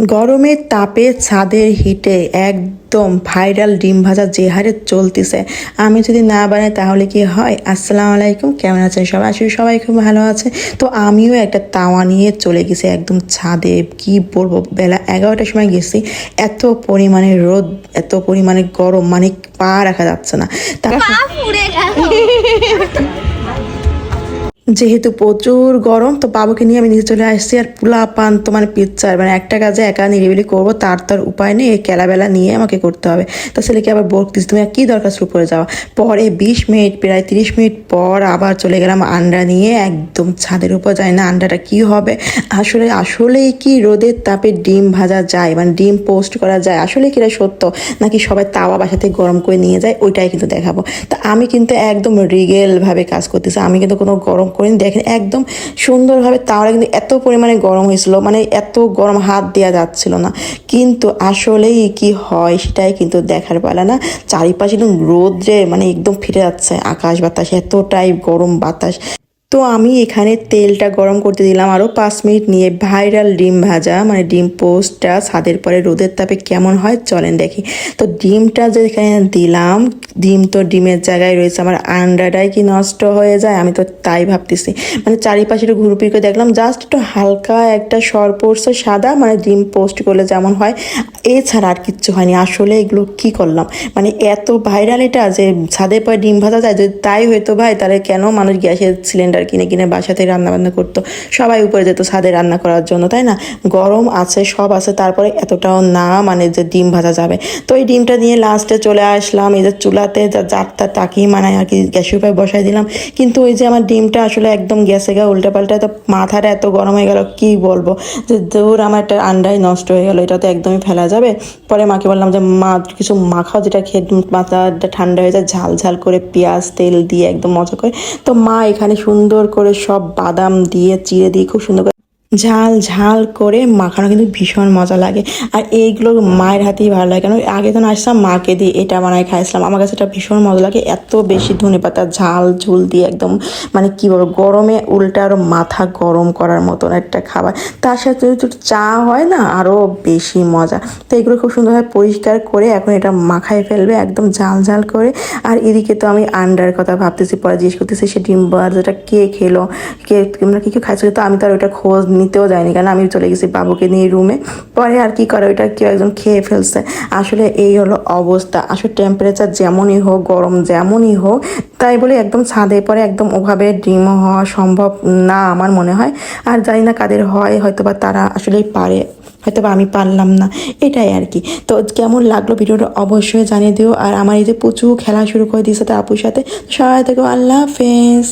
গরমের তাপে ছাদের হিটে একদম ভাইরাল ডিম ভাজা যে হারে চলতেছে, আমি যদি না বানাই তাহলে কি হয়। আসসালামু আলাইকুম, কেমন আছেন সবাই? আসলে সবাই খুব ভালো আছে। তো আমিও একটা তাওয়া নিয়ে চলে গেছি একদম ছাদে। কি বলবো, বেলা 11টার সময় গেছি। এত পরিমাণে রোদ, এত পরিমাণে গরম, মানে পা রাখা যাচ্ছে না। যেহেতু প্রচুর গরম, তো বাবুকে নিয়ে আমি নিচে চলে আসছি। আর পোলা পান তো মানে পিকচার, মানে একটা কাজে একা নিরিবিলি করবো, তার উপায় নেই, খেলাবেলা নিয়ে আমাকে করতে হবে। তো ছেলেকে আবার বলতেছি, তুমি আর কি দরকার শুরু করে যাওয়া। পরে 20 মিনিট, প্রায় 30 মিনিট পর আবার চলে গেলাম আন্ডা নিয়ে। একদম ছাদের উপর যায় না, আন্ডাটা কি হবে। আসলেই কি রোদের তাপে ডিম ভাজা যায়, মানে ডিম পোস্ট করা যায়? আসলে কি এটা সত্য, নাকি সবাই তাওয়া বাসাতে গরম করে নিয়ে যায়? ওইটাই কিন্তু দেখাবো। তা আমি কিন্তু একদম রিগেল ভাবে কাজ করতেছি, আমি কিন্তু কোনো গরম করিনি। দেখেন একদম সুন্দরভাবে তাওয়াটা কিন্তু এত পরিমাণে গরম হয়েছিল, মানে এত গরম হাত দেওয়া যাচ্ছিল না। কিন্তু আসলেই কি হয় সেটাই কিন্তু দেখার পালা না। চারিপাশে একদম রোদ্রে মানে একদম ফিরে যাচ্ছে আকাশ বাতাস, এতটাই গরম বাতাস। তো আমি এখানে তেলটা গরম করতে দিলাম আরও 5 মিনিট নিয়ে। ভাইরাল ডিম ভাজা মানে ডিম পোস্টটা ছাদের পরে রোদের তাপে কেমন হয় চলেন দেখি। তো ডিমটা যে এখানে দিলাম, ডিমের জায়গায় রয়েছে, আমার আন্ডাটাই কি নষ্ট হয়ে যায়, আমি তো তাই ভাবতেছি। মানে চারিপাশে একটু ঘুরপির করে দেখলাম, জাস্ট একটু হালকা একটা সর পড়ছে সাদা, মানে ডিম পোস্ট করলে যেমন হয়, এছাড়া আর কিচ্ছু হয়নি। আসলে এগুলো কি করলাম, মানে এত ভাইরাল এটা যে ছাদের পরে ডিম ভাজা যায়। যদি তাই হয়তো ভাই, তাহলে কেন মানুষ গ্যাসের সিলিন্ডার কিনে কিনে বাসাতে রান্নাবান্না করতো? সবাই উপরে যেত ছাদে রান্না করার জন্য, তাই না? গরম আছে, সব আছে, তারপরে এতটাও না মানে যে ডিম ভাজা যাবে। তো এই ডিমটা নিয়ে লাস্টে চলে আসলাম এই যে চুলাতে, যারটা তাকিয়ে মানে আর কি গ্যাসের উপরে বসাই দিলাম। কিন্তু ওই যে আমার ডিমটা আসলে একদম গ্যাসে গা উল্টা পাল্টা, তো মাথাটা এত গরম হয়ে গেল, কি বলবো, যে দূর আমার একটা আন্ডাই নষ্ট হয়ে গেল, এটা তো একদমই ফেলা যাবে। পরে মাকে বললাম যে মা কিছু মাখাও, যেটা খেয়ে মাথাটা ঠান্ডা হয়ে যায়, ঝাল ঝাল করে পেঁয়াজ তেল দিয়ে একদম মজা করে। তো মা এখানে সুন্দর করে সব বাদাম দিয়ে চিড়ে দিয়ে খুব সুন্দর করে ঝাল ঝাল করে মাখানো, কিন্তু ভীষণ মজা লাগে। আর এইগুলো মায়ের হাতেই ভালো লাগে, কেন আগে যখন আসলাম মাকে দিয়ে এটা বানাই খাইছিলাম, আমার কাছে এটা ভীষণ মজা লাগে। এত বেশি ধনেপাতা ঝাল ঝুল দিয়ে একদম মানে কি বলবো, গরমে উল্টা আরও মাথা গরম করার মতন একটা খাবার। তার সাথে যদি একটু চা হয় না, আরও বেশি মজা। তো এগুলো খুব সুন্দরভাবে পরিষ্কার করে এখন এটা মাখায় ফেলবে একদম ঝাল ঝাল করে। আর এদিকে তো আমি আন্ডার কথা ভাবতেছি, পরে জিজ্ঞেস করতেছি সে ডিম ভাজাটা কে খেলো, কে তোমরা কি কেউ খাইছো? তো আমি তো আর ওইটা খোঁজ নিতেও যায়নি, কারণ আমি চলে গেছি বাবুকে নিয়ে রুমে। পরে আর কি করে, ওইটা কেউ একজন খেয়ে ফেলছে। আসলে এই হলো অবস্থা। আসলে টেম্পারেচার যেমনই হোক, গরম যেমনই হোক, তাই বলে একদম ছাদে পরে একদম ওভাবে ডিম হওয়া সম্ভব না আমার মনে হয়। আর জানি না কাদের হয়, হয়তো বা তারা আসলেই পারে, হয়তো বা আমি পারলাম না, এটাই আর কি। তো কেমন লাগলো ভিডিওটা অবশ্যই জানিয়ে দিও। আর আমার এই যে প্রচুর খেলা শুরু করে দিয়েছে তার আপুর সাথে, সবাই থেকে আল্লাহ হাফেজ।